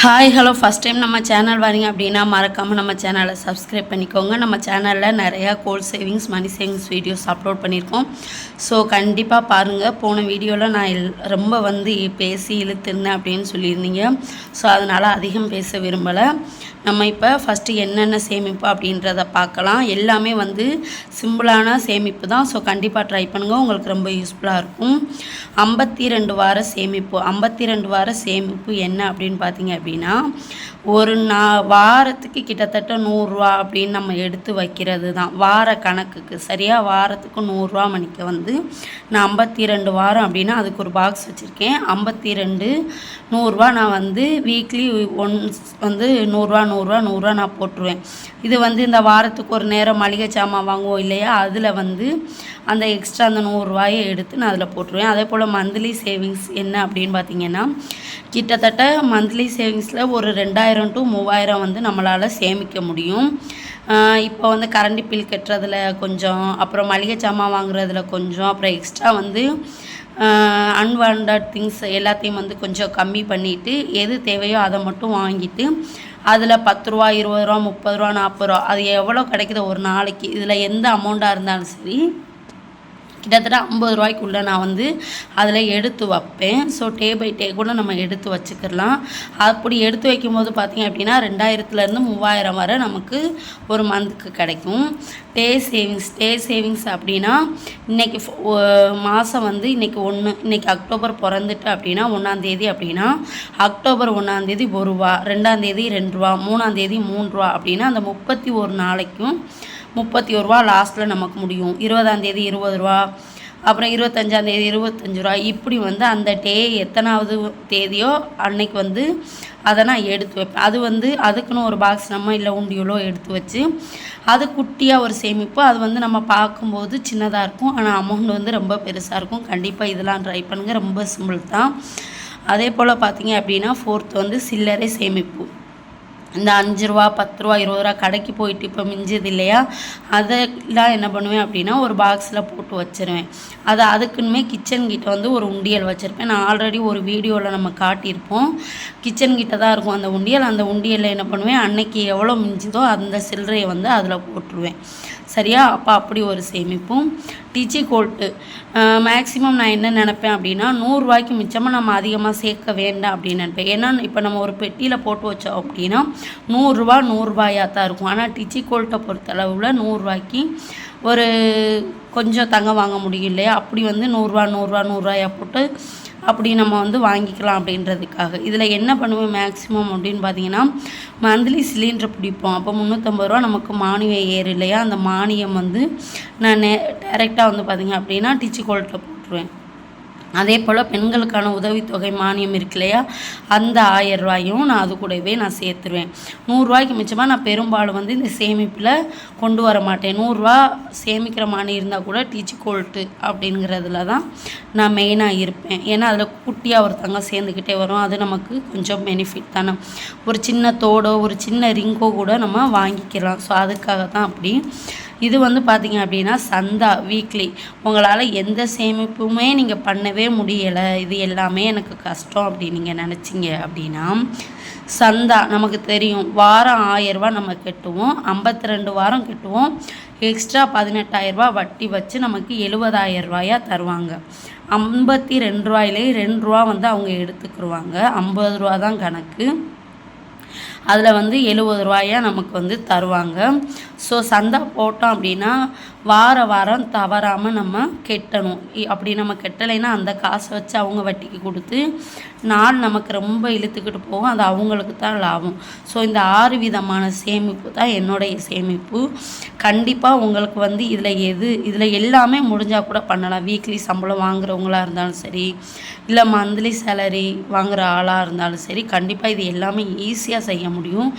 Hi hello first time நம்ம channel வரீங்க அப்படின்னா மறக்காமல் நம்ம சேனலை சப்ஸ்கிரைப் பண்ணிக்கோங்க. நம்ம சேனலில் நிறையா gold savings money savings videos upload பண்ணியிருக்கோம். ஸோ கண்டிப்பாக பாருங்கள். போன வீடியோவில் நான் ரொம்ப பேசி இழுத்துருந்தேன் அப்படின்னு சொல்லியிருந்தீங்க. ஸோ அதனால் அதிகம் பேச விரும்பலை. நம்ம இப்போ ஃபஸ்ட்டு என்னென்ன சேமிப்பு அப்படின்றத பார்க்கலாம். எல்லாமே சிம்பிளான சேமிப்பு தான். ஸோ கண்டிப்பாக ட்ரை பண்ணுங்கள், உங்களுக்கு ரொம்ப யூஸ்ஃபுல்லாக இருக்கும். 52 வார சேமிப்பு. 52 வார சேமிப்பு என்ன அப்படின்னு பார்த்தீங்க அப்படின்னா, ஒரு வாரத்துக்கு கிட்டத்தட்ட 100 ரூபா அப்படின்னு நம்ம எடுத்து வைக்கிறது தான். வார கணக்குக்கு சரியாக வாரத்துக்கு 100 ரூபா மணிக்கு நான் 52 வாரம் அப்படின்னா அதுக்கு ஒரு பாக்ஸ் வச்சுருக்கேன். 52 100 ரூபா நான் வீக்லி ஒன்ஸ் 100 ரூபா 100 ரூபா 100 ரூபா நான் போட்டுருவேன். இது இந்த வாரத்துக்கு ஒரு நேரம் மளிகை சாமான் வாங்குவோம் இல்லையா, அதில் அந்த எக்ஸ்ட்ரா அந்த 100 ரூபாயை எடுத்து நான் அதில் போட்டுருவேன். அதே போல் மந்த்லி சேவிங்ஸ் என்ன அப்படின்னு பார்த்தீங்கன்னா, கிட்டத்தட்ட மந்த்லி சேவிங்ஸில் ஒரு 2000 to 3000 நம்மளால் சேமிக்க முடியும். இப்போ கரண்ட் பில் கட்டுறதுல கொஞ்சம், அப்புறம் மளிகை சாமான் வாங்குறதுல கொஞ்சம், அப்புறம் எக்ஸ்ட்ரா அன்வாண்டட் திங்ஸ் எல்லாத்தையும் கொஞ்சம் கம்மி பண்ணிவிட்டு எது தேவையோ அதை மட்டும் வாங்கிட்டு அதில் 10 ரூபா 20 ரூபா 30 ரூபா 40 ரூபா அது எவ்வளோ கிடைக்குதோ ஒரு நாளைக்கு, இதில் எந்த அமௌண்ட்டாக இருந்தாலும் சரி கிட்டத்தட்ட 50 ரூபாய்க்குள்ளே நான் அதில் எடுத்து வைப்பேன். ஸோ டே பை டே கூட நம்ம எடுத்து வச்சுக்கலாம். அப்படி எடுத்து வைக்கும்போது பார்த்திங்க அப்படின்னா 2000 3000 வரை நமக்கு ஒரு மந்த்துக்கு கிடைக்கும். டே சேவிங்ஸ் அப்படின்னா இன்றைக்கி மாதம் இன்றைக்கி இன்றைக்கி அக்டோபர் பிறந்துட்டு அப்படின்னா 1ஆம் அப்படின்னா அக்டோபர் 1ஆம் 1 ரூபா, 2ஆம் 2 ரூபா, 3ஆம் 3 ரூபா அப்படின்னா அந்த 31 நாளைக்கும் 31 ரூபா லாஸ்ட்டில் நமக்கு முடியும். 20ஆம் 20 ரூபா, அப்புறம் 25ஆம் 25 ரூபா, இப்படி அந்த டே எத்தனாவது தேதியோ அன்னைக்கு அதை நான் எடுத்து வைப்பேன். அது அதுக்குன்னு ஒரு பாக்ஸ் நம்ம இல்லை உண்டியலோ எடுத்து வச்சு அது குட்டியாக ஒரு சேமிப்பு. அது நம்ம பார்க்கும்போது சின்னதாக இருக்கும், ஆனால் அமௌண்ட் ரொம்ப பெருசாக இருக்கும். கண்டிப்பாக இதெல்லாம் ட்ரை பண்ணுங்கள், ரொம்ப சிம்பிள் தான். அதே போல் பார்த்தீங்க அப்படின்னா 4th சில்லறை சேமிப்பு. இந்த 5 ரூபா 10 ரூபா 20 ரூபா கடைக்கு போயிட்டு இப்போ மிஞ்சது இல்லையா, அதெல்லாம் என்ன பண்ணுவேன் அப்படின்னா ஒரு பாக்ஸில் போட்டு வச்சுருவேன். அதுக்குன்னு கிச்சன் கிட்ட ஒரு உண்டியல் வச்சுருப்பேன். நான் ஆல்ரெடி ஒரு வீடியோவில் நம்ம காட்டியிருப்போம். கிச்சன் கிட்ட தான் இருக்கும் அந்த உண்டியல். அந்த உண்டியலில் என்ன பண்ணுவேன், அன்னைக்கு எவ்வளோ மிஞ்சுதோ அந்த சில்லறையை அதில் போட்டுருவேன். சரியா? அப்போ அப்படி ஒரு சேமிப்பும். டிச்சி கோல்ட்டு மேக்ஸிமம் நான் என்ன நினப்பேன் அப்படின்னா 100 ரூபாய்க்கு மிச்சமாக நம்ம அதிகமாக சேர்க்க வேண்டாம் அப்படின்னு நினைப்பேன். ஏன்னா இப்போ நம்ம ஒரு பெட்டியில் போட்டு வச்சோம் அப்படின்னா 100 ரூபா 100 ரூபாயாக தான் இருக்கும். ஆனால் டிச்சி கோல்ட்டை பொறுத்தளவில் 100 ரூபாய்க்கு ஒரு கொஞ்சம் தங்கம் வாங்க முடியும் இல்லையா, அப்படி 100 ரூபா 100 ரூபா 100 ரூபாயாக போட்டு அப்படி நம்ம வாங்கிக்கலாம் அப்படின்றதுக்காக. இதில் என்ன பண்ணுவேன் மேக்ஸிமம் அப்படின்னு பார்த்தீங்கன்னா, மந்த்லி சிலிண்டர் பிடிப்போம். அப்போ 350 ரூபா நமக்கு மானியம் ஏறு இல்லையா, அந்த மானியம் நான் டைரெக்டாக பார்த்தீங்க அப்படின்னா டிச்சி கோல்ட்டில் போட்டுருவேன். அதே போல் பெண்களுக்கான உதவித்தொகை மானியம் இருக்கு இல்லையா, அந்த 1000 ரூபாயும் நான் அது கூடவே நான் சேர்த்துருவேன். 100 ரூபாய்க்கு மிச்சமாக நான் பெரும்பாலும் இந்த சேமிப்பில் கொண்டு வர மாட்டேன். 100 ரூபா சேமிக்கிற மாதிரி இருந்தால் கூட டிச்சி கோல்ட்டு அப்படிங்கிறதுல தான் நான் மெயினாக இருப்பேன். ஏன்னா அதில் குட்டியாக ஒருத்தங்க சேர்ந்துக்கிட்டே வரும், அது நமக்கு கொஞ்சம் பெனிஃபிட் தானே. ஒரு சின்ன தோடோ ஒரு சின்ன ரிங்கோ கூட நம்ம வாங்கிக்கலாம். ஸோ அதுக்காக தான் அப்படி. இது பார்த்திங்க அப்படின்னா சந்தா வீக்லி. உங்களால் எந்த சேமிப்புமே நீங்கள் பண்ணவே முடியலை, இது எல்லாமே எனக்கு கஷ்டம் அப்படின்னு நீங்கள் நினச்சிங்க அப்படின்னா, சந்தா நமக்கு தெரியும், வாரம் 1000 ரூபா நம்ம கட்டுவோம். 52 வாரம் கட்டுவோம். எக்ஸ்ட்ரா 18,000 ரூபா வட்டி வச்சு நமக்கு 70,000 ரூபாயாக தருவாங்க. 52 ரூபாயிலே 2 ரூபா அவங்க எடுத்துக்கிடுவாங்க. 50 ரூபா தான் கணக்கு. அதில் 70 ரூபாயாக நமக்கு தருவாங்க. ஸோ சந்தா போட்டோம் அப்படின்னா வாரம் தவறாமல் நம்ம கட்டணும். அப்படி நம்ம கட்டலைன்னா அந்த காசை வச்சு அவங்க வட்டிக்கு கொடுத்து நாள் நமக்கு ரொம்ப இழுத்துக்கிட்டு போகும், அது அவங்களுக்கு தான் லாபம். ஸோ இந்த 6 விதமான சேமிப்பு தான் என்னுடைய சேமிப்பு. கண்டிப்பாக உங்களுக்கு இதில் எல்லாமே முடிஞ்சால் கூட பண்ணலாம். வீக்லி சம்பளம் வாங்குறவங்களாக இருந்தாலும் சரி, இல்லை மந்த்லி சேலரி வாங்குகிற ஆளாக இருந்தாலும் சரி, கண்டிப்பாக இது எல்லாமே ஈஸியாக செய்ய முடியும்.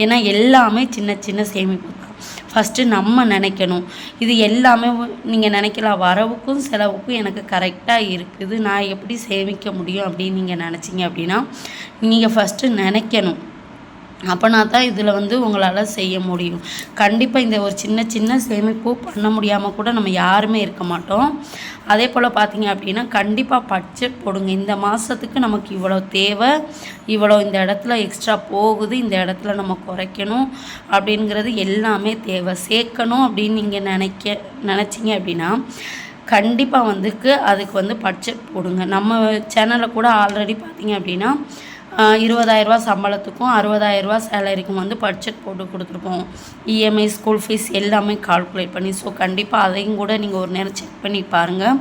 ஏன்னா எல்லாமே சின்ன சின்ன சேமிப்பு தான். ஃபஸ்ட்டு நம்ம நினைக்கணும், இது எல்லாமே நீங்கள் நினைக்கலாம் வரவுக்கும் செலவுக்கும் எனக்கு கரெக்டாக இருக்குது, நான் எப்படி சேமிக்க முடியும் அப்படின்னு நீங்கள் நினச்சிங்க அப்படின்னா, நீங்கள் ஃபஸ்ட்டு நினைக்கணும். அப்போனா தான் இதில் வந்து உங்களால் செய்ய முடியும். கண்டிப்பாக இந்த ஒரு சின்ன சின்ன சேமிப்பு பண்ண முடியாமல் கூட நம்ம யாருமே இருக்க மாட்டோம். அதே போல் பார்த்தீங்க அப்படின்னா கண்டிப்பாக பட்ஜெட் போடுங்க. இந்த மாதத்துக்கு நமக்கு இவ்வளோ தேவை, இவ்வளோ இந்த இடத்துல எக்ஸ்ட்ரா போகுது, இந்த இடத்துல நம்ம குறைக்கணும் அப்படிங்கிறது எல்லாமே தேவை. சேர்க்கணும் அப்படின்னு நீங்கள் நினச்சிங்க அப்படின்னா கண்டிப்பாக அதுக்கு வந்து பட்ஜெட் போடுங்க. நம்ம சேனலில் கூட ஆல்ரெடி பார்த்தீங்க அப்படின்னா 20,000 சம்பளத்துக்கும் 60,000 சேலரிக்கும் வந்து பட்ஜெட் போட்டு கொடுத்துருப்போம். இஎம்ஐ, ஸ்கூல் ஃபீஸ் எல்லாமே கால்குலேட் பண்ணி. ஸோ கண்டிப்பாக அதையும் கூட நீங்கள் ஒரு நேரம் செக் பண்ணி பாருங்கள்.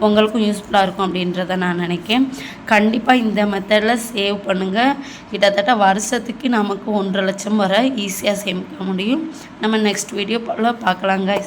உங்களுக்கும் யூஸ்ஃபுல்லாக இருக்கும் அப்படின்றத நான் நினைக்கிறேன். கண்டிப்பாக இந்த மெத்தடில் சேவ் பண்ணுங்கள். கிட்டத்தட்ட வருஷத்துக்கு நமக்கு 1,50,000 வரை ஈஸியாக சேமிக்க முடியும். நம்ம நெக்ஸ்ட் வீடியோ பார்க்கலாங்க.